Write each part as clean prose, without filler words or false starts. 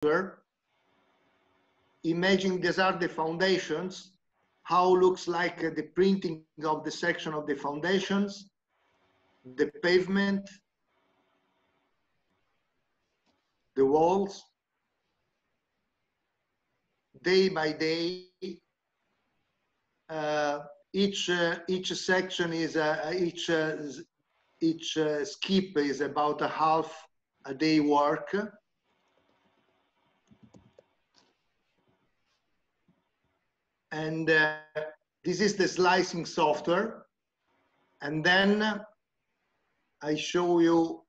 software. Imagine these are the foundations, how looks like the printing of the section of the foundations, the pavement, the walls. Day by day, each section is each skip is about a half a day work. And this is the slicing software. And then I show you,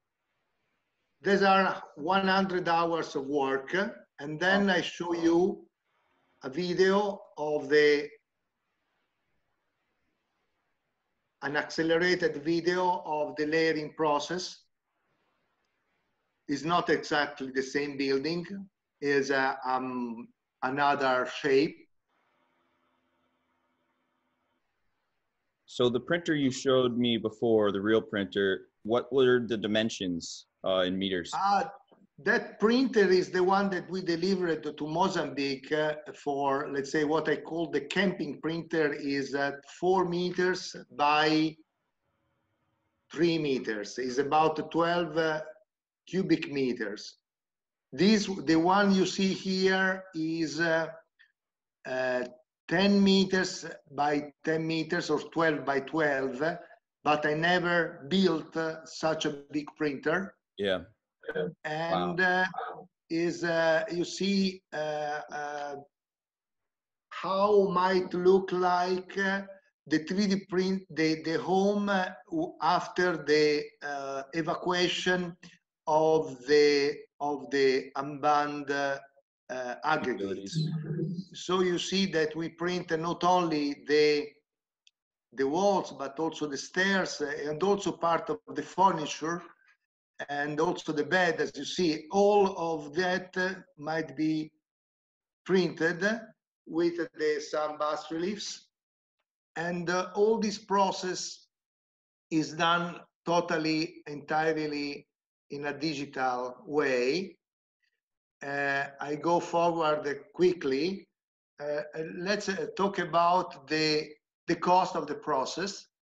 these are 100 hours of work. And then I show you a video of an accelerated video of the layering process. It's not exactly the same building, is another shape. So the printer you showed me before, the real printer, what were the dimensions in meters? That printer is the one that we delivered to Mozambique for, let's say, what I call the camping printer is 4 meters by 3 meters. It's about 12 cubic meters. The one you see here is 10 meters by 10 meters or 12 by 12, but I never built such a big printer. Yeah. And wow. You see how might look like the 3D print, the home after the evacuation of the unbanned aggregates. So you see that we print not only the walls, but also the stairs and also part of the furniture and also the bed. As you see, all of that might be printed with some bas reliefs. And all this process is done totally, entirely in a digital way. I go forward quickly. Let's talk about the cost of the process.